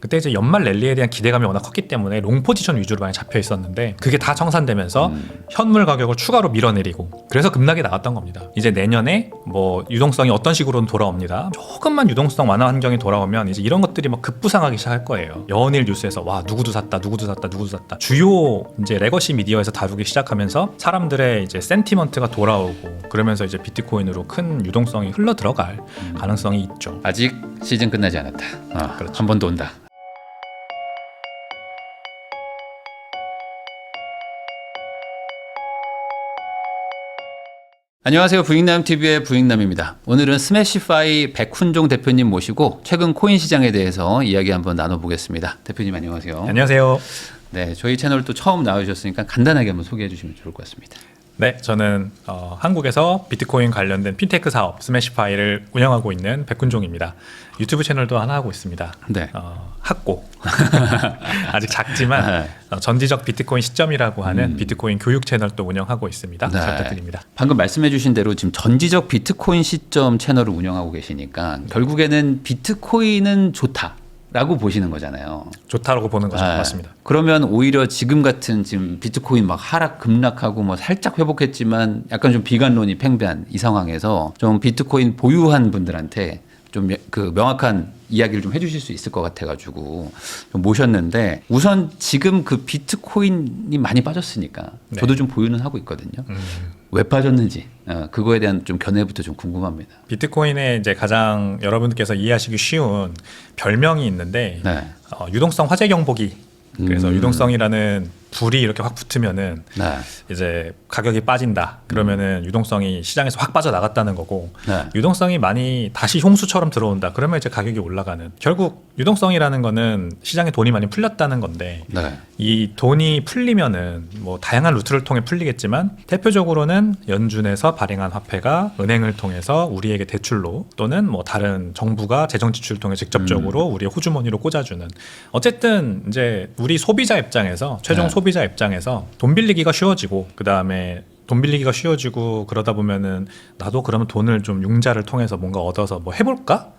그때 이제 연말 랠리에 대한 기대감이 워낙 컸기 때문에 롱 포지션 위주로 많이 잡혀 있었는데 그게 다 청산되면서 현물 가격을 추가로 밀어내리고 그래서 급락이 나왔던 겁니다. 이제 내년에 뭐 유동성이 어떤 식으로는 돌아옵니다. 조금만 유동성 완화 환경이 돌아오면 이제 이런 것들이 막 급부상하기 시작할 거예요. 연일 뉴스에서 와 누구도 샀다 누구도 샀다 누구도 샀다 주요 이제 레거시 미디어에서 다루기 시작하면서 사람들의 이제 센티먼트가 돌아오고 그러면서 이제 비트코인으로 큰 유동성이 흘러 들어갈 가능성이 있죠. 아직 시즌 끝나지 않았다. 그렇죠. 한 번 더 온다. 안녕하세요. 부익남TV의 부익남입니다. 오늘은 스매시파이 백훈종 대표님 모시고 최근 코인 시장에 대해서 이야기 한번 나눠보겠습니다. 대표님 안녕하세요. 안녕하세요. 네, 저희 채널 또 처음 나와주셨으니까 간단하게 한번 소개해 주시면 좋을 것 같습니다. 네, 저는 한국에서 비트코인 관련된 핀테크 사업 스매시파이를 운영하고 있는 백훈종입니다. 유튜브 채널도 하나 하고 있습니다. 네. 학고 아직 작지만 전지적 비트코인 시점이라고 하는 비트코인 교육 채널도 운영하고 있습니다. 네. 잘 부탁드립니다. 방금 말씀해 주신 대로 지금 전지적 비트코인 시점 채널을 운영하고 계시니까 결국에는 비트코인은 좋다. 라고 보시는 거잖아요. 좋다라고 보는 거죠. 네. 맞습니다. 그러면 오히려 지금 같은 지금 비트코인 막 하락 급락하고 뭐 살짝 회복했지만 약간 좀 비관론이 팽배한 이 상황에서 좀 비트코인 보유한 분들한테 좀 그 명확한 이야기를 좀 해주실 수 있을 것 같아가지고 좀 모셨는데 우선 지금 그 비트코인이 많이 빠졌으니까 네. 저도 좀 보유는 하고 있거든요. 왜 빠졌는지 그거에 대한 좀 견해부터 좀 궁금합니다. 비트코인의 이제 가장 여러분께서 이해하시기 쉬운 별명이 있는데 네. 유동성 화재 경보기. 그래서 유동성이라는 불이 이렇게 확 붙으면은 네. 이제 가격이 빠진다. 그러면은 유동성이 시장에서 확 빠져나갔다는 거고 네. 유동성이 많이 다시 홍수처럼 들어온다. 그러면 이제 가격이 올라가는. 결국 유동성이라는 거는 시장에 돈이 많이 풀렸다는 건데 네. 이 돈이 풀리면은 뭐 다양한 루트를 통해 풀리겠지만 대표적으로는 연준에서 발행한 화폐가 은행을 통해서 우리에게 대출로 또는 뭐 다른 정부가 재정 지출을 통해 직접적으로 우리의 호주머니로 꽂아주는 어쨌든 이제 우리 소비자 입장에서 최종 네. 소비자 입장에서 돈 빌리기가 쉬워지고 그 다음에 돈 빌리기가 쉬워지고 그러다 보면은 나도 그러면 돈을 좀 융자를 통해서 뭔가 얻어서 뭐 해볼까?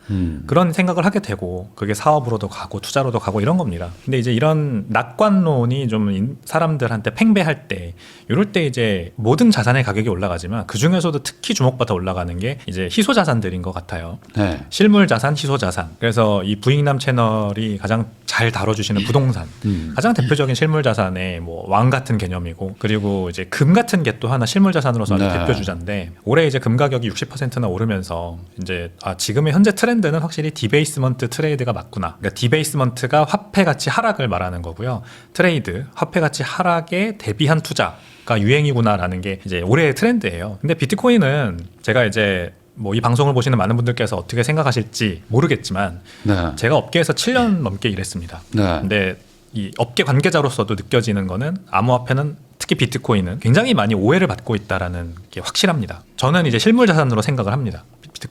그런 생각을 하게 되고 그게 사업으로도 가고 투자로도 가고 이런 겁니다. 근데 이제 이런 낙관론이 좀 사람들한테 팽배할 때 이럴 때 이제 모든 자산의 가격이 올라가지만 그 중에서도 특히 주목받아 올라가는 게 이제 희소 자산들인 것 같아요. 네. 실물 자산, 희소 자산. 그래서 이 부익남 채널이 가장 잘 다뤄주시는 부동산. 가장 대표적인 실물 자산의 뭐 왕 같은 개념이고 그리고 이제 금 같은 게 또 하나 실물 자산으로서 아주 네. 대표 주자인데 올해 이제 금 가격이 60%나 오르면서 이제 지금의 현재 트렌드는 확실히 디베이스먼트 트레이드가 맞구나. 그러니까 디베이스먼트가 화폐 가치 하락을 말하는 거고요. 트레이드, 화폐 가치 하락에 대비한 투자가 유행이구나라는 게 이제 올해의 트렌드예요. 근데 비트코인은 제가 이제 뭐 이 방송을 보시는 많은 분들께서 어떻게 생각하실지 모르겠지만 네. 제가 업계에서 7년 넘게 일했습니다. 네. 근데 이 업계 관계자로서도 느껴지는 거는 암호화폐는 특히 비트코인은 굉장히 많이 오해를 받고 있다라는 게 확실합니다. 저는 이제 실물 자산으로 생각을 합니다.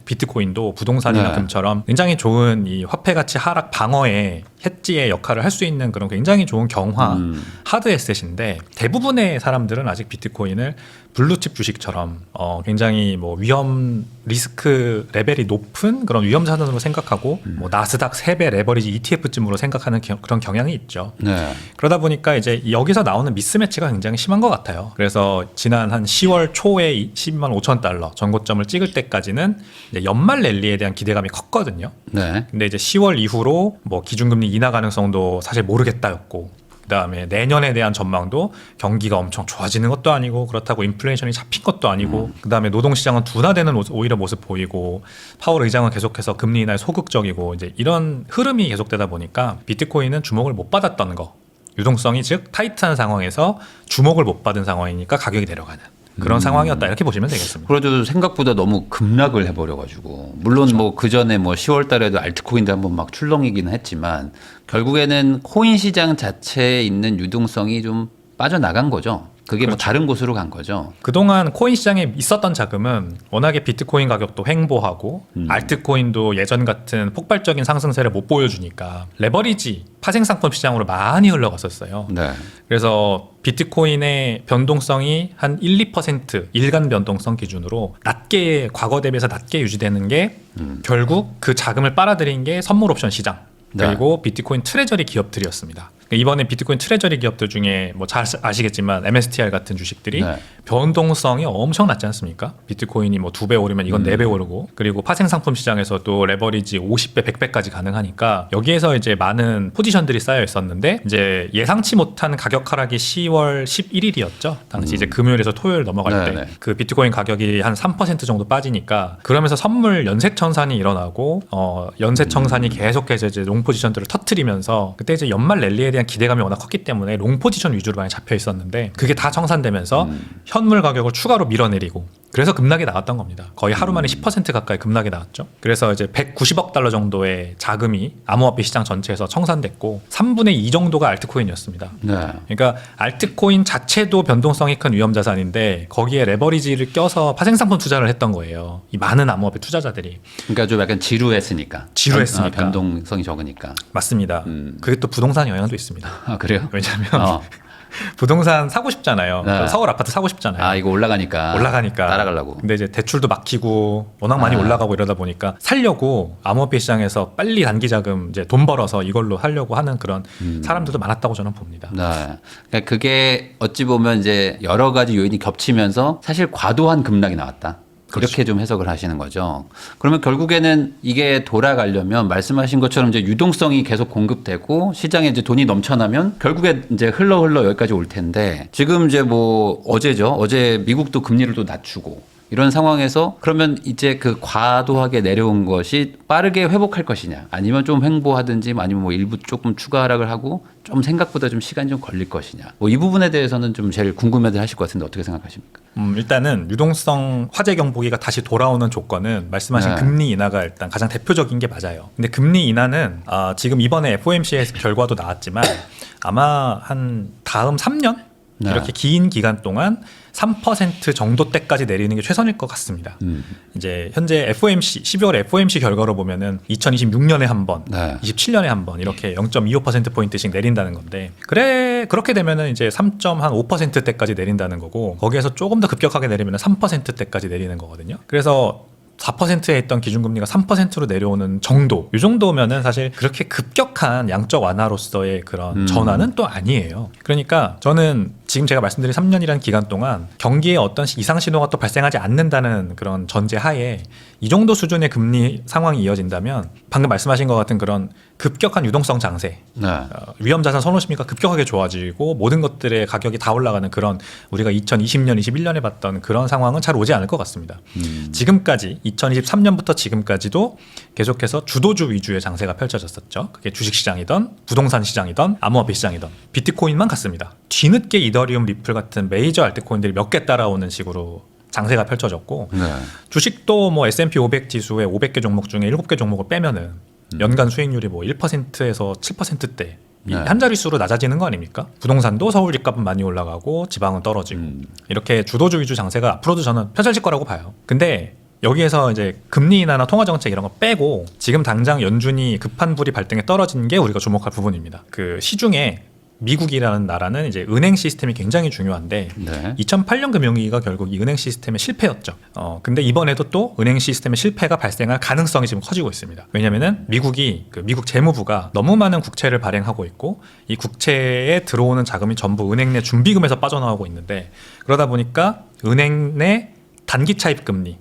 비트코인도 부동산이나 네. 금처럼 굉장히 좋은 이 화폐 가치 하락 방어의 해지의 역할을 할 수 있는 그런 굉장히 좋은 경화 하드 에셋인데 대부분의 사람들은 아직 비트코인을 블루칩 주식처럼 굉장히 뭐 위험 리스크 레벨이 높은 그런 위험 자산으로 생각하고 뭐 나스닥 3배 레버리지 ETF쯤으로 생각하는 그런 경향이 있죠. 네. 그러다 보니까 이제 여기서 나오는 미스매치가 굉장히 심한 것 같아요. 그래서 지난 한 10월 초에 12만 5천 달러 전고점을 찍을 때까지는 이제 연말 랠리에 대한 기대감이 컸거든요. 네. 근데 이제 10월 이후로 뭐 기준금리 인하 가능성도 사실 모르겠다였고 그다음에 내년에 대한 전망도 경기가 엄청 좋아지는 것도 아니고 그렇다고 인플레이션이 잡힌 것도 아니고 그다음에 노동시장은 둔화되는 오히려 모습 보이고 파월 의장은 계속해서 금리 인하에 소극적이고 이제 이런 흐름이 계속되다 보니까 비트코인은 주목을 못 받았던 거 유동성이 즉 타이트한 상황에서 주목을 못 받은 상황이니까 가격이 내려가는 그런 상황이었다 이렇게 보시면 되겠습니다. 그래도 생각보다 너무 급락을 해버려가지고 물론 그렇죠. 뭐 그 전에 뭐 10월달에도 알트코인도 한번 막 출렁이기는 했지만 결국에는 코인 시장 자체에 있는 유동성이 좀 빠져나간 거죠. 그게 그렇죠. 뭐 다른 곳으로 간 거죠. 그동안 코인 시장에 있었던 자금은 워낙에 비트코인 가격도 횡보하고 알트코인도 예전 같은 폭발적인 상승세를 못 보여주니까 레버리지 파생상품 시장으로 많이 흘러갔었어요. 네. 그래서 비트코인의 변동성이 한 1, 2% 일간 변동성 기준으로 낮게 과거 대비해서 낮게 유지되는 게 결국 그 자금을 빨아들인 게 선물 옵션 시장 그리고 비트코인 트레저리 기업들이었습니다. 이번에 비트코인 트레저리 기업들 중에 뭐 잘 아시겠지만 MSTR 같은 주식들이 네. 변동성이 엄청 낮지 않습니까? 비트코인이 뭐 2배 오르면 이건 4배 오르고, 그리고 파생상품 시장에서도 레버리지 50배, 100배까지 가능하니까 여기에서 이제 많은 포지션들이 쌓여 있었는데, 이제 예상치 못한 가격 하락이 10월 11일이었죠. 당시 이제 금요일에서 토요일 넘어갈 때 네네. 그 비트코인 가격이 한 3% 정도 빠지니까, 그러면서 선물 연쇄청산이 일어나고 연쇄청산이 계속해서 이제 롱 포지션들을 터트리면서, 그때 이제 연말 랠리에 대한 기대감이 워낙 컸기 때문에 롱 포지션 위주로 많이 잡혀 있었는데, 그게 다 청산되면서 현물 가격을 추가로 밀어내리고, 그래서 급락이 나왔던 겁니다. 거의 하루 만에 10% 가까이 급락이 나왔죠. 그래서 이제 190억 달러 정도의 자금이 암호화폐 시장 전체에서 청산됐고 3분의 2 정도가 알트코인이었습니다. 네. 그러니까 알트코인 자체도 변동성이 큰 위험 자산인데 거기에 레버리지를 껴서 파생상품 투자를 했던 거예요. 이 많은 암호화폐 투자자들이. 그러니까 좀 약간 지루했으니까. 지루했으니까. 변동성이 적으니까. 맞습니다. 그게 또 부동산 영향도 있습니다. 아, 그래요? 왜냐하면 부동산 사고 싶잖아요. 네. 서울 아파트 사고 싶잖아요. 아, 이거 올라가니까. 따라가려고. 근데 이제 대출도 막히고 워낙 많이 올라가고 이러다 보니까 살려고 암호화폐 시장에서 빨리 단기 자금 이제 돈 벌어서 이걸로 하려고 하는 그런 사람들도 많았다고 저는 봅니다. 네. 그러니까 그게 어찌 보면 이제 여러 가지 요인이 겹치면서 사실 과도한 급락이 나왔다. 그렇죠. 이렇게 좀 해석을 하시는 거죠. 그러면 결국에는 이게 돌아가려면 말씀하신 것처럼 이제 유동성이 계속 공급되고 시장에 이제 돈이 넘쳐나면 결국에 이제 흘러 여기까지 올 텐데, 지금 이제 뭐 어제 미국도 금리를 또 낮추고 이런 상황에서 그러면 이제 그 과도하게 내려온 것이 빠르게 회복할 것이냐, 아니면 좀 횡보하든지, 아니면 뭐 일부 조금 추가 하락을 하고 좀 생각보다 좀 시간이 좀 걸릴 것이냐, 뭐 이 부분에 대해서는 좀 제일 궁금해들 하실 것 같은데 어떻게 생각하십니까? 일단은 유동성 화재 경보기가 다시 돌아오는 조건은 말씀하신 네. 금리 인하가 일단 가장 대표적인 게 맞아요. 근데 금리 인하는 지금 이번에 FOMC의 결과도 나왔지만 아마 한 다음 3년 네. 이렇게 긴 기간 동안 3% 정도 때까지 내리는 게 최선일 것 같습니다. 이제 현재 FOMC 12월 FOMC 결과로 보면은 2026년에 한 번, 네. 27년에 한 번 이렇게 0.25% 포인트씩 내린다는 건데, 그렇게 되면은 이제 3.5% 때까지 내린다는 거고, 거기에서 조금 더 급격하게 내리면은 3% 때까지 내리는 거거든요. 그래서 4%에 있던 기준금리가 3%로 내려오는 정도, 이 정도면은 사실 그렇게 급격한 양적 완화로서의 그런 전환은 또 아니에요. 그러니까 저는 지금 제가 말씀드린 3년이라는 기간 동안 경기에 어떤 이상 신호가 또 발생하지 않는다는 그런 전제 하에 이 정도 수준의 금리 상황이 이어진다면 방금 말씀하신 것 같은 그런 급격한 유동성 장세, 네. 위험 자산 선호 심리가 급격하게 좋아지고 모든 것들의 가격이 다 올라가는 그런, 우리가 2020년, 21년에 봤던 그런 상황은 잘 오지 않을 것 같습니다. 지금까지 2023년부터 지금까지도 계속해서 주도주 위주의 장세가 펼쳐졌었죠. 그게 주식시장이든 부동산 시장이든 암호화폐 시장이든 비트코인만 같습니다. 뒤늦게 이더리움, 리플 같은 메이저 알트코인들이 몇 개 따라오는 식으로 장세가 펼쳐졌고, 네. 주식도 뭐 S&P 500 지수의 500개 종목 중에 7개 종목을 빼면은 연간 수익률이 뭐 1%에서 7%대 네. 한 자릿수로 낮아지는 거 아닙니까? 부동산도 서울 집값은 많이 올라가고 지방은 떨어지고 이렇게 주도주 위주 장세가 앞으로도 저는 펼쳐질 거라고 봐요. 근데 여기에서 이제 금리 인하나 통화 정책 이런 거 빼고 지금 당장 연준이 급한 불이 발등에 떨어진 게 우리가 주목할 부분입니다. 그 시중에 미국이라는 나라는 이제 은행 시스템이 굉장히 중요한데, 네. 2008년 금융위기가 결국 이 은행 시스템의 실패였죠. 근데 이번에도 또 은행 시스템의 실패가 발생할 가능성이 지금 커지고 있습니다. 왜냐면은 미국이 미국 재무부가 너무 많은 국채를 발행하고 있고, 이 국채에 들어오는 자금이 전부 은행 내 준비금에서 빠져나오고 있는데, 그러다 보니까 은행 내 단기 차입 금리,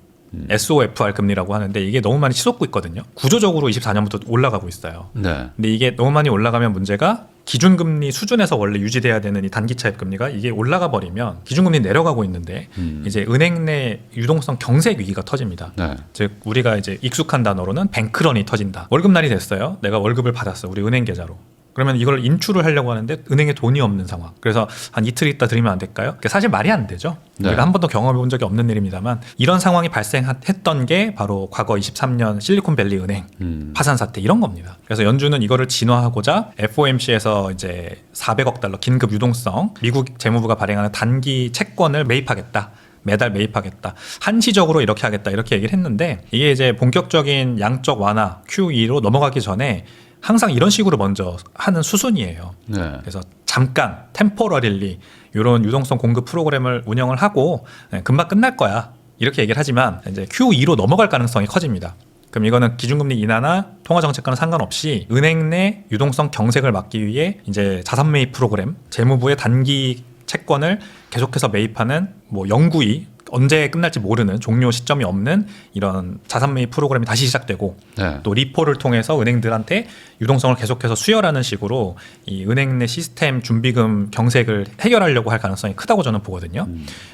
SOFR 금리라고 하는데 이게 너무 많이 치솟고 있거든요. 구조적으로 24년부터 올라가고 있어요. 네. 근데 이게 너무 많이 올라가면 문제가, 기준금리 수준에서 원래 유지돼야 되는 이 단기 차입 금리가 이게 올라가 버리면 기준금리 내려가고 있는데 이제 은행 내 유동성 경색 위기가 터집니다. 네. 즉 우리가 이제 익숙한 단어로는 뱅크런이 터진다. 월급날이 됐어요. 내가 월급을 받았어, 우리 은행 계좌로. 그러면 이걸 인출을 하려고 하는데 은행에 돈이 없는 상황. 그래서 한 이틀 있다 드리면 안 될까요? 그게 사실 말이 안 되죠. 네. 우리가 한 번도 경험해 본 적이 없는 일입니다만, 이런 상황이 발생했던 게 바로 과거 23년 실리콘밸리 은행 파산 사태 이런 겁니다. 그래서 연준은 이거를 진화하고자 FOMC에서 이제 400억 달러 긴급 유동성, 미국 재무부가 발행하는 단기 채권을 매입하겠다. 매달 매입하겠다. 한시적으로 이렇게 하겠다. 이렇게 얘기를 했는데, 이게 이제 본격적인 양적 완화 QE로 넘어가기 전에 항상 이런 식으로 먼저 하는 수순이에요. 네. 그래서 잠깐 템포러릴리 이런 유동성 공급 프로그램을 운영을 하고 금방 끝날 거야, 이렇게 얘기를 하지만 이제 QE로 넘어갈 가능성이 커집니다. 그럼 이거는 기준금리 인하나 통화정책과는 상관없이 은행 내 유동성 경색을 막기 위해 이제 자산 매입 프로그램, 재무부의 단기 채권을 계속해서 매입하는 뭐 영구히 언제 끝날지 모르는 종료 시점이 없는 이런 자산 매입 프로그램이 다시 시작되고 네. 또 리포를 통해서 은행들한테 유동성을 계속해서 수혈하는 식으로 이 은행 내 시스템 준비금 경색을 해결하려고 할 가능성이 크다고 저는 보거든요.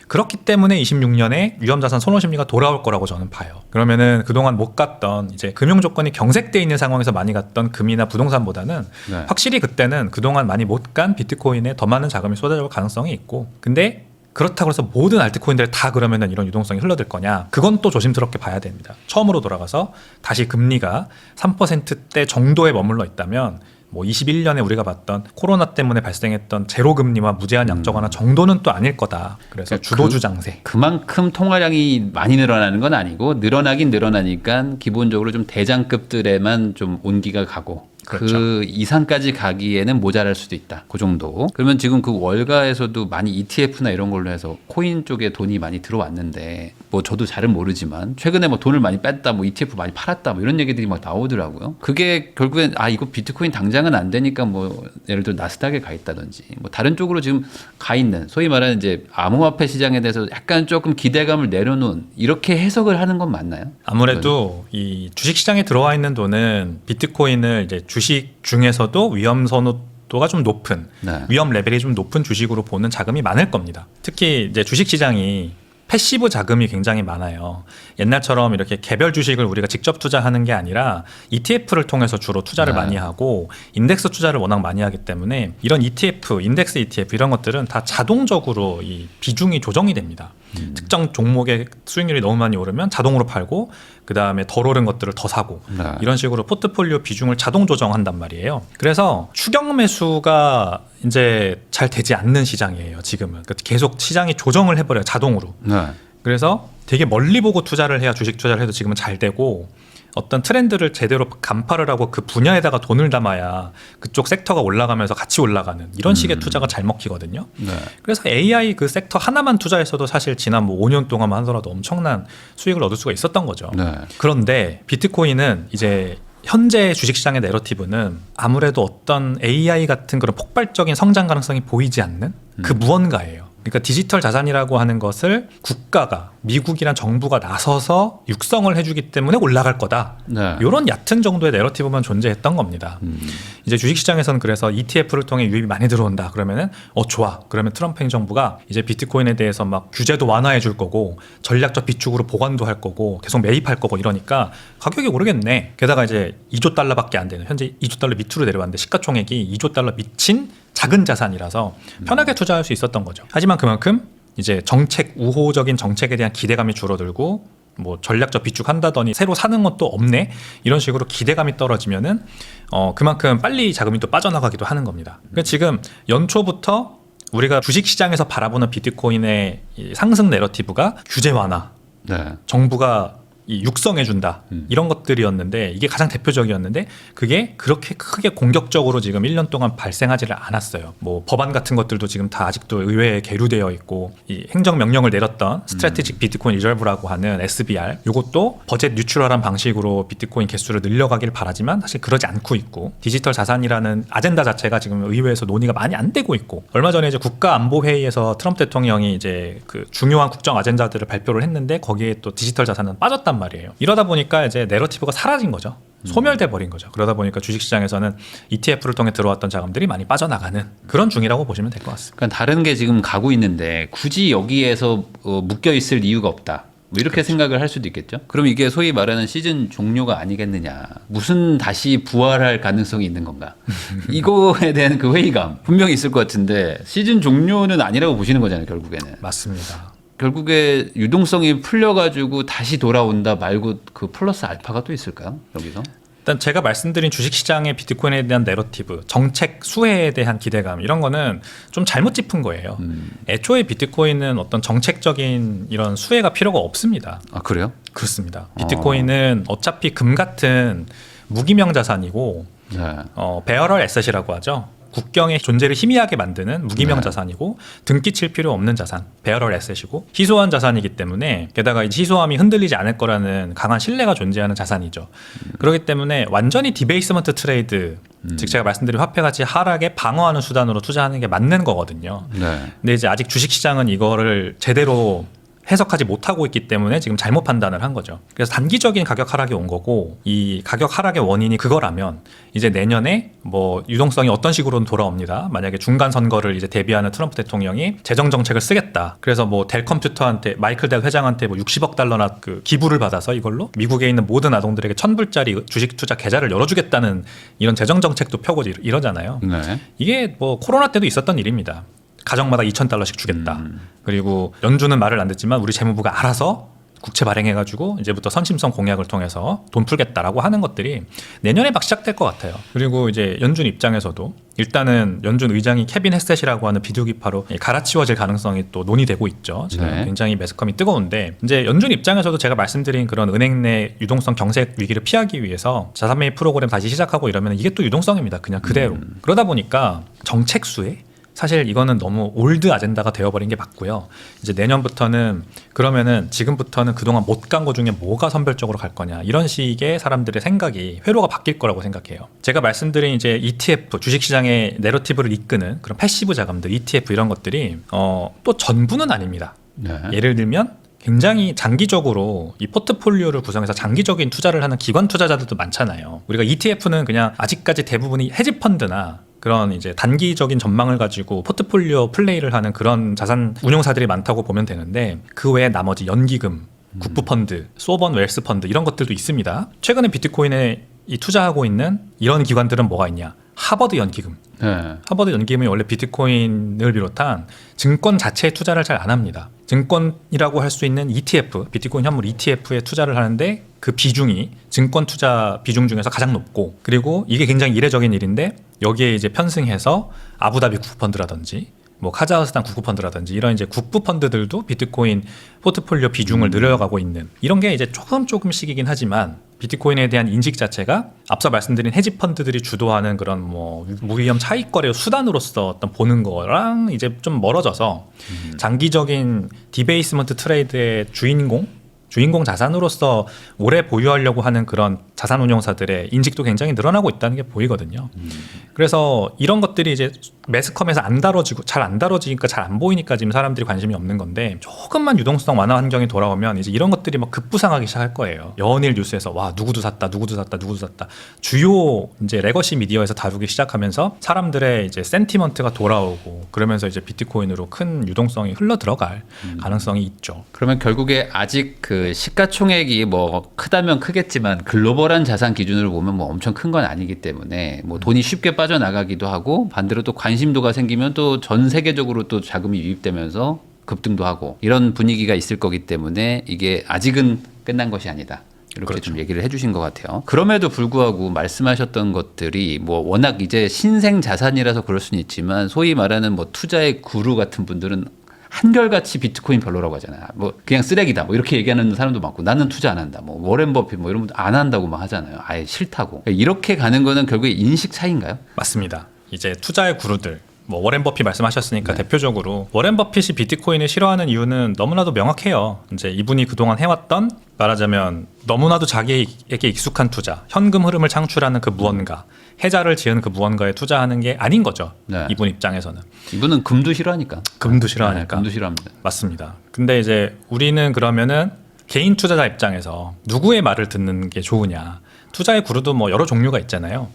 그렇기 때문에 26년에 위험자산 선호 심리가 돌아올 거라고 저는 봐요. 그러면은 그동안 못 갔던 이제 금융 조건이 경색돼 있는 상황에서 많이 갔던 금이나 부동산보다는 네. 확실히 그때는 그동안 많이 못 간 비트코인에 더 많은 자금이 쏟아질 가능성이 있고, 근데 그렇다고 해서 모든 알트코인들 다 그러면은 이런 유동성이 흘러들 거냐? 그건 또 조심스럽게 봐야 됩니다. 처음으로 돌아가서 다시 금리가 3%대 정도에 머물러 있다면 뭐 21년에 우리가 봤던 코로나 때문에 발생했던 제로 금리와 무제한 양적 완화 정도는 또 아닐 거다. 그래서 그러니까 주도주 장세. 그만큼 통화량이 많이 늘어나는 건 아니고 늘어나긴 늘어나니까 기본적으로 좀 대장급들에만 좀 온기가 가고 그렇죠. 그 이상까지 가기에는 모자랄 수도 있다. 그 정도. 그러면 지금 그 월가에서도 많이 ETF나 이런 걸로 해서 코인 쪽에 돈이 많이 들어왔는데 뭐 저도 잘은 모르지만 최근에 뭐 돈을 많이 뺐다, 뭐 ETF 많이 팔았다, 뭐 이런 얘기들이 막 나오더라고요. 그게 결국엔 아 이거 비트코인 당장은 안 되니까 뭐 예를 들어 나스닥에 가 있다든지 뭐 다른 쪽으로 지금 가 있는 소위 말하는 이제 암호화폐 시장에 대해서 약간 조금 기대감을 내려놓은 이렇게 해석을 하는 건 맞나요? 아무래도 이 주식 시장에 들어와 있는 돈은 비트코인을 이제 주식 중에서도 위험 선호도가 좀 높은, 네. 위험 레벨이 좀 높은 주식으로 보는 자금이 많을 겁니다. 특히 이제 주식 시장이 패시브 자금이 굉장히 많아요. 옛날처럼 이렇게 개별 주식을 우리가 직접 투자하는 게 아니라 ETF를 통해서 주로 투자를 네. 많이 하고 인덱스 투자를 워낙 많이 하기 때문에 이런 ETF, 인덱스 ETF 이런 것들은 다 자동적으로 이 비중이 조정이 됩니다. 특정 종목의 수익률이 너무 많이 오르면 자동으로 팔고 그 다음에 덜 오른 것들을 더 사고 네. 이런 식으로 포트폴리오 비중을 자동 조정한단 말이에요. 그래서 추경 매수가 이제 잘 되지 않는 시장이에요. 지금은 그러니까 계속 시장이 조정을 해버려요, 자동으로. 네. 그래서 되게 멀리 보고 투자를 해야 주식 투자를 해도 지금은 잘 되고, 어떤 트렌드를 제대로 간파를 하고 그 분야에다가 돈을 담아야 그쪽 섹터가 올라가면서 같이 올라가는 이런 식의 투자가 잘 먹히거든요. 네. 그래서 AI 그 섹터 하나만 투자했어도 사실 지난 뭐 5년 동안만 하더라도 엄청난 수익을 얻을 수가 있었던 거죠. 네. 그런데 비트코인은 이제 현재 주식시장의 내러티브는 아무래도 어떤 AI 같은 그런 폭발적인 성장 가능성이 보이지 않는 그 무언가예요. 그러니까 디지털 자산이라고 하는 것을 국가가, 미국이란 정부가 나서서 육성을 해주기 때문에 올라갈 거다. 네. 이런 얕은 정도의 내러티브만 존재했던 겁니다. 이제 주식시장에서는 그래서 ETF를 통해 유입이 많이 들어온다. 그러면은 좋아. 그러면 트럼프 행정부가 이제 비트코인에 대해서 막 규제도 완화해 줄 거고 전략적 비축으로 보관도 할 거고 계속 매입할 거고 이러니까 가격이 오르겠네. 게다가 이제 2조 달러밖에 안 되는, 현재 2조 달러 밑으로 내려왔는데 시가총액이 2조 달러 미친 작은 자산이라서 편하게 투자할 수 있었던 거죠. 하지만 그만큼 이제 정책, 우호적인 정책에 대한 기대감이 줄어들고 뭐 전략적 비축한다더니 새로 사는 것도 없네, 이런 식으로 기대감이 떨어지면은 그만큼 빨리 자금이 또 빠져나가기도 하는 겁니다. 그러니까 지금 연초부터 우리가 주식시장에서 바라보는 비트코인의 이 상승 내러티브가 규제 완화, 네. 정부가 이 육성해준다, 이런 것들이었는데, 이게 가장 대표적이었는데 그게 그렇게 크게 공격적으로 지금 1년 동안 발생하지를 않았어요. 뭐 법안 같은 것들도 지금 다 아직도 의회에 계류되어 있고, 이 행정명령을 내렸던 스트래티직 비트코인 리저브라고 하는 SBR, 이것도 버젯 뉴트럴한 방식으로 비트코인 개수를 늘려가길 바라지만 사실 그러지 않고 있고, 디지털 자산이라는 아젠다 자체가 지금 의회에서 논의가 많이 안 되고 있고, 얼마 전에 이제 국가안보회의에서 트럼프 대통령이 이제 그 중요한 국정 아젠다들을 발표를 했는데 거기에 또 디지털 자산은 빠졌단 말이에요. 이러다 보니까 이제 내러티브가 사라진 거죠. 소멸돼 버린 거죠. 그러다 보니까 주식시장에서는 ETF를 통해 들어왔던 자금들이 많이 빠져나가는 그런 중이라고 보시면 될 것 같습니다. 그러니까 다른 게 지금 가고 있는데 굳이 여기에서 묶여 있을 이유가 없다. 뭐 이렇게 그렇죠. 생각을 할 수도 있겠죠. 그럼 이게 소위 말하는 시즌 종료가 아니겠느냐. 무슨 다시 부활할 가능성이 있는 건가. 이거에 대한 그 회의감 분명히 있을 것 같은데 시즌 종료는 아니라고 보시는 거잖아요, 결국에는. 맞습니다. 결국에 유동성이 풀려가지고 다시 돌아온다 말고 그 플러스 알파가 또 있을까요? 여기서? 일단 제가 말씀드린 주식시장의 비트코인에 대한 내러티브, 정책 수혜에 대한 기대감, 이런 거는 좀 잘못 짚은 거예요. 애초에 비트코인은 어떤 정책적인 이런 수혜가 필요가 없습니다. 아, 그래요? 그렇습니다. 비트코인은 어차피 금 같은 무기명 자산이고 네. 베어럴 에셋이라고 하죠. 국경의 존재를 희미하게 만드는 무기명 네. 자산이고 등기 칠 필요 없는 자산, 베어럴 에셋이고 희소한 자산이기 때문에 게다가 이 희소함이 흔들리지 않을 거라는 강한 신뢰가 존재하는 자산이죠. 그렇기 때문에 완전히 디베이스먼트 트레이드, 즉 제가 말씀드린 화폐 가치 하락에 방어하는 수단으로 투자하는 게 맞는 거거든요. 네. 근데 이제 아직 주식시장은 이거를 제대로 해석하지 못하고 있기 때문에 지금 잘못 판단을 한 거죠. 그래서 단기적인 가격 하락이 온 거고 이 가격 하락의 원인이 그거라면 이제 내년에 뭐 유동성이 어떤 식으로는 돌아옵니다. 만약에 중간 선거를 이제 대비하는 트럼프 대통령이 재정 정책을 쓰겠다. 그래서 뭐 델 컴퓨터한테 마이클 델 회장한테 뭐 60억 달러나 그 기부를 받아서 이걸로 미국에 있는 모든 아동들에게 1,000불짜리 주식 투자 계좌를 열어주겠다는 이런 재정 정책도 펴고 이러잖아요. 네. 이게 뭐 코로나 때도 있었던 일입니다. 가정마다 2,000달러씩 주겠다. 그리고 연준은 말을 안 듣지만 우리 재무부가 알아서 국채 발행해가지고 이제부터 선심성 공약을 통해서 돈 풀겠다라고 하는 것들이 내년에 막 시작될 것 같아요. 그리고 이제 연준 입장에서도 일단은 연준 의장이 케빈 헤셋이라고 하는 비둘기파로 갈아치워질 가능성이 또 논의되고 있죠. 지금 네. 굉장히 매스컴이 뜨거운데 이제 연준 입장에서도 제가 말씀드린 그런 은행 내 유동성 경색 위기를 피하기 위해서 자산 매입 프로그램 다시 시작하고 이러면 이게 또 유동성입니다. 그냥 그대로. 그러다 보니까 정책 수에 사실 이거는 너무 올드 아젠다가 되어버린 게 맞고요. 이제 내년부터는 그러면은 지금부터는 그동안 못 간 거 중에 뭐가 선별적으로 갈 거냐 이런 식의 사람들의 생각이 회로가 바뀔 거라고 생각해요. 제가 말씀드린 이제 ETF 주식시장의 내러티브를 이끄는 그런 패시브 자금들 ETF 이런 것들이 또 전부는 아닙니다. 네. 예를 들면 굉장히 장기적으로 이 포트폴리오를 구성해서 장기적인 투자를 하는 기관 투자자들도 많잖아요. 우리가 ETF는 그냥 아직까지 대부분이 헤지펀드나 그런 이제 단기적인 전망을 가지고 포트폴리오 플레이를 하는 그런 자산 운용사들이 많다고 보면 되는데 그 외에 나머지 연기금, 국부펀드, 소버넌 웰스 펀드 이런 것들도 있습니다. 최근에 비트코인에 이 투자하고 있는 이런 기관들은 뭐가 있냐? 하버드 연기금. 네. 하버드 연기금이 원래 비트코인을 비롯한 증권 자체에 투자를 잘 안 합니다. 증권이라고 할 수 있는 ETF, 비트코인 현물 ETF에 투자를 하는데 그 비중이 증권 투자 비중 중에서 가장 높고 그리고 이게 굉장히 이례적인 일인데 여기에 이제 편승해서 아부다비 국부펀드라든지 뭐 카자흐스탄 국부펀드라든지 이런 이제 국부펀드들도 비트코인 포트폴리오 비중을 늘려가고 있는 이런 게 이제 조금씩이긴 하지만 비트코인에 대한 인식 자체가 앞서 말씀드린 헤지펀드들이 주도하는 그런 뭐 무위험 차익거래 수단으로서 어떤 보는 거랑 이제 좀 멀어져서 장기적인 디베이스먼트 트레이드의 주인공 자산으로서 오래 보유하려고 하는 그런 자산 운용사들의 인식도 굉장히 늘어나고 있다는 게 보이거든요. 그래서 이런 것들이 이제 매스컴에서 잘 안 다뤄지니까 잘 안 보이니까 지금 사람들이 관심이 없는 건데 조금만 유동성 완화 환경이 돌아오면 이제 이런 것들이 막 급부상하기 시작할 거예요. 연일 뉴스에서 와 누구도 샀다. 주요 이제 레거시 미디어에서 다루기 시작하면서 사람들의 이제 센티먼트가 돌아오고 그러면서 이제 비트코인으로 큰 유동성이 흘러 들어갈 가능성이 있죠. 그러면 결국에 아직 그 시가총액이 뭐 크다면 크겠지만 글로벌한 자산 기준으로 보면 뭐 엄청 큰 건 아니기 때문에 뭐 돈이 쉽게 빠져나가기도 하고 반대로 또 관심도가 생기면 또 전 세계적으로 또 자금이 유입되면서 급등도 하고 이런 분위기가 있을 거기 때문에 이게 아직은 끝난 것이 아니다. 이렇게 그렇죠. 좀 얘기를 해주신 것 같아요. 그럼에도 불구하고 말씀하셨던 것들이 뭐 워낙 이제 신생 자산이라서 그럴 수는 있지만 소위 말하는 뭐 투자의 구루 같은 분들은 한결같이 비트코인 별로라고 하잖아요. 뭐 그냥 쓰레기다. 뭐 이렇게 얘기하는 사람도 많고 나는 투자 안 한다. 뭐 워렌 버핏 뭐 이런 분들 안 한다고 막 하잖아요. 아예 싫다고. 이렇게 가는 거는 결국에 인식 차이인가요? 맞습니다. 이제 투자의 구루들 뭐 워렌 버핏 말씀하셨으니까 대표적으로 워렌 버핏이 비트코인을 싫어하는 이유는 너무나도 명확해요. 이제 이분이 그동안 해왔던 말하자면 너무나도 자기에게 익숙한 투자, 현금 흐름을 창출하는 그 무언가, 해자를 지은 그 무언가에 투자하는 게 아닌 거죠. 네. 이분 입장에서는. 이분은 금도 싫어하니까. 금도 싫어하니까. 네, 금도 싫어합니다. 맞습니다. 근데 이제 우리는 그러면은 개인 투자자 입장에서 누구의 말을 듣는 게 좋으냐. 투자의 구루도 뭐 여러 종류가 있잖아요.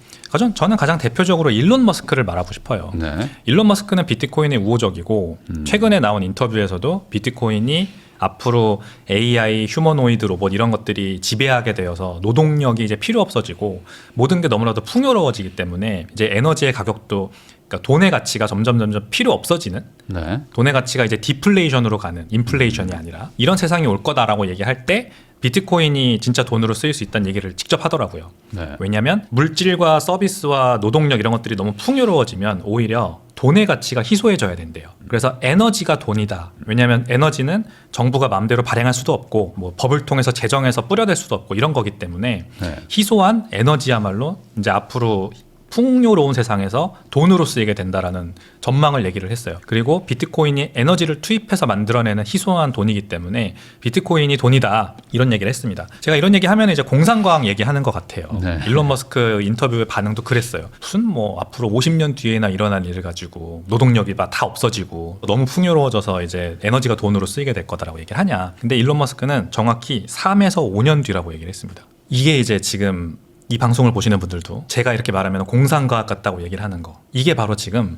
저는 가장 대표적으로 일론 머스크를 말하고 싶어요. 네. 일론 머스크는 비트코인에 우호적이고 최근에 나온 인터뷰에서도 비트코인이 앞으로 AI, 휴머노이드 로봇 이런 것들이 지배하게 되어서 노동력이 이제 필요 없어지고 모든 게 너무나도 풍요로워지기 때문에 이제 에너지의 가격도 그러니까 돈의 가치가 점점 필요 없어지는 네. 돈의 가치가 이제 디플레이션으로 가는 인플레이션이 아니라 이런 세상이 올 거다라고 얘기할 때 비트코인이 진짜 돈으로 쓰일 수 있다는 얘기를 직접 하더라고요. 네. 왜냐하면 물질과 서비스와 노동력 이런 것들이 너무 풍요로워지면 오히려 돈의 가치가 희소해져야 된대요. 그래서 에너지가 돈이다. 왜냐하면 에너지는 정부가 마음대로 발행할 수도 없고 뭐 법을 통해서 제정해서 뿌려댈 수도 없고 이런 거기 때문에 네. 희소한 에너지야말로 이제 앞으로 풍요로운 세상에서 돈으로 쓰이게 된다라는 전망을 얘기를 했어요. 그리고 비트코인이 에너지를 투입해서 만들어내는 희소한 돈이기 때문에 비트코인이 돈이다 이런 얘기를 했습니다. 제가 이런 얘기하면 이제 공상과학 얘기하는 것 같아요. 네. 일론 머스크 인터뷰의 반응도 그랬어요. 무슨 뭐 앞으로 50년 뒤에나 일어날 일을 가지고 노동력이 다 없어지고 너무 풍요로워져서 이제 에너지가 돈으로 쓰이게 될 거다라고 얘기를 하냐. 근데 일론 머스크는 정확히 3에서 5년 뒤라고 얘기를 했습니다. 이게 이제 지금 이 방송을 보시는 분들도 제가 이렇게 말하면 공상과학 같다고 얘기를 하는 거, 이게 바로 지금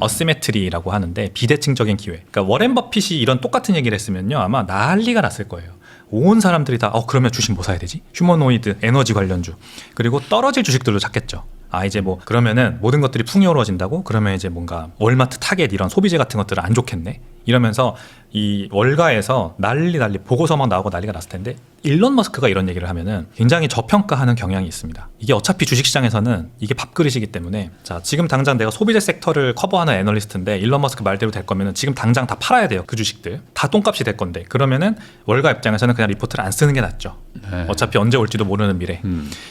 어시메트리라고 하는데 비대칭적인 기회. 그러니까 워렌 버핏이 이런 똑같은 얘기를 했으면요 아마 난리가 났을 거예요. 온 사람들이 다 그러면 주식 뭐 사야 되지? 휴머노이드 에너지 관련주, 그리고 떨어질 주식들도 찾겠죠. 이제 뭐 그러면은 모든 것들이 풍요로워진다고 그러면 이제 뭔가 월마트, 타겟 이런 소비재 같은 것들은 안 좋겠네 이러면서 이 월가에서 난리 보고서 막 나오고 난리가 났을 텐데, 일론 머스크가 이런 얘기를 하면은 굉장히 저평가하는 경향이 있습니다. 이게 어차피 주식시장에서는 이게 밥그릇이기 때문에, 자 지금 당장 내가 소비재 섹터를 커버하는 애널리스트인데 일론 머스크 말대로 될 거면은 지금 당장 다 팔아야 돼요. 그 주식들 다 똥값이 될 건데, 그러면은 월가 입장에서는 그냥 리포트를 안 쓰는 게 낫죠. 네. 어차피 언제 올지도 모르는 미래.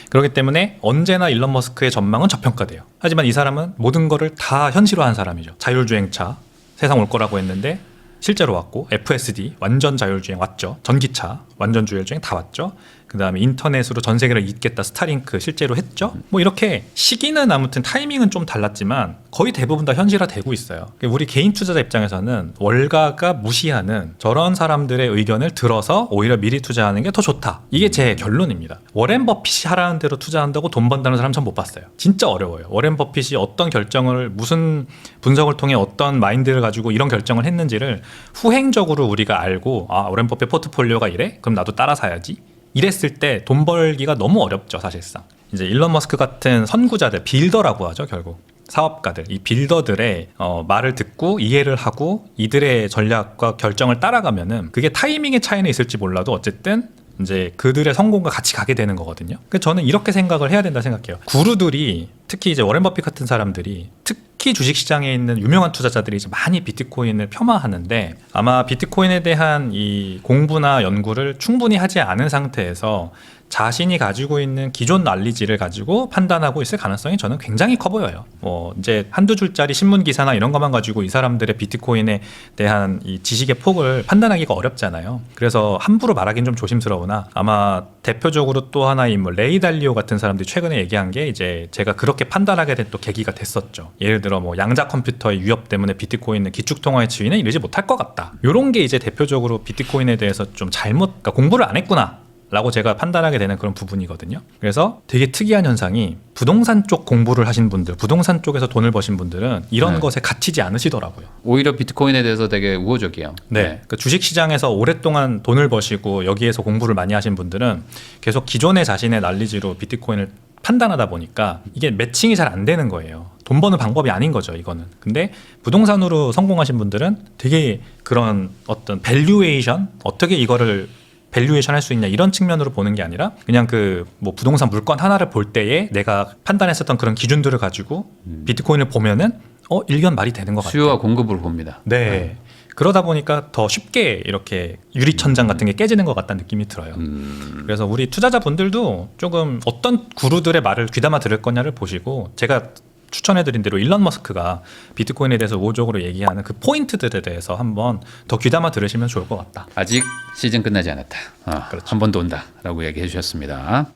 그렇기 때문에 언제나 일론 머스크의 전망은 저평가돼요. 하지만 이 사람은 모든 거를 다 현실화한 사람이죠. 자율주행차 세상 올 거라고 했는데 실제로 왔고, FSD 완전 자율주행 왔죠. 전기차 완전 자율주행 다 왔죠. 그 다음에 인터넷으로 전 세계를 잇겠다 스타링크 실제로 했죠. 뭐 이렇게 시기는 아무튼 타이밍은 좀 달랐지만 거의 대부분 다 현실화되고 있어요. 우리 개인 투자자 입장에서는 월가가 무시하는 저런 사람들의 의견을 들어서 오히려 미리 투자하는 게 더 좋다. 이게 제 결론입니다. 워렌 버핏이 하라는 대로 투자한다고 돈 번다는 사람 전 못 봤어요. 진짜 어려워요. 워렌 버핏이 어떤 결정을, 무슨 분석을 통해 어떤 마인드를 가지고 이런 결정을 했는지를 후행적으로 우리가 알고, 워렌 버핏 포트폴리오가 이래? 그럼 나도 따라 사야지. 이랬을 때 돈 벌기가 너무 어렵죠, 사실상. 이제 일론 머스크 같은 선구자들, 빌더라고 하죠, 결국. 사업가들, 이 빌더들의 말을 듣고 이해를 하고 이들의 전략과 결정을 따라가면은 그게 타이밍의 차이는 있을지 몰라도 어쨌든 이제 그들의 성공과 같이 가게 되는 거거든요. 그래서 저는 이렇게 생각을 해야 된다 생각해요. 구루들이, 특히 이제 워렌 버핏 같은 사람들이, 특히 주식시장에 있는 유명한 투자자들이 이제 많이 비트코인을 폄하하는데, 아마 비트코인에 대한 이 공부나 연구를 충분히 하지 않은 상태에서 자신이 가지고 있는 기존 난리지를 가지고 판단하고 있을 가능성이 저는 굉장히 커 보여요. 이제 한두 줄짜리 신문 기사나 이런 것만 가지고 이 사람들의 비트코인에 대한 이 지식의 폭을 판단하기가 어렵잖아요. 그래서 함부로 말하기는 좀 조심스러우나, 아마 대표적으로 또 하나의 인물 레이 달리오 같은 사람들이 최근에 얘기한 게 이제 제가 그렇게 판단하게 된 또 계기가 됐었죠. 예를 들어 뭐 양자 컴퓨터의 위협 때문에 비트코인은 기축통화의 지위는 이르지 못할 것 같다. 이런 게 이제 대표적으로 비트코인에 대해서 좀 그러니까 공부를 안 했구나 라고 제가 판단하게 되는 그런 부분이거든요. 그래서 되게 특이한 현상이, 부동산 쪽 공부를 하신 분들, 부동산 쪽에서 돈을 버신 분들은 이런 것에 갇히지 않으시더라고요. 오히려 비트코인에 대해서 되게 우호적이에요. 네. 그러니까 주식시장에서 오랫동안 돈을 버시고 여기에서 공부를 많이 하신 분들은 계속 기존의 자신의 난리지로 비트코인을 판단하다 보니까 이게 매칭이 잘 안 되는 거예요. 돈 버는 방법이 아닌 거죠, 이거는. 근데 부동산으로 성공하신 분들은 되게 그런 어떤 밸류에이션, 어떻게 이거를 밸류에이션 할 수 있냐 이런 측면으로 보는 게 아니라 그냥 그 뭐 부동산 물건 하나를 볼 때에 내가 판단했었던 그런 기준들을 가지고 비트코인을 보면은 일견 말이 되는 것 같아요. 수요와 공급을 봅니다. 네. 그러다 보니까 더 쉽게 이렇게 유리천장 같은 게 깨지는 것 같다는 느낌이 들어요. 그래서 우리 투자자분들도 조금 어떤 구루들의 말을 귀담아 들을 거냐를 보시고, 제가 추천해드린 대로 일론 머스크가 비트코인에 대해서 우호적으로 얘기하는 그 포인트들에 대해서 한번 더 귀담아 들으시면 좋을 것 같다. 아직 시즌 끝나지 않았다. 그렇죠. 한 번 더 온다라고 얘기해 주셨습니다.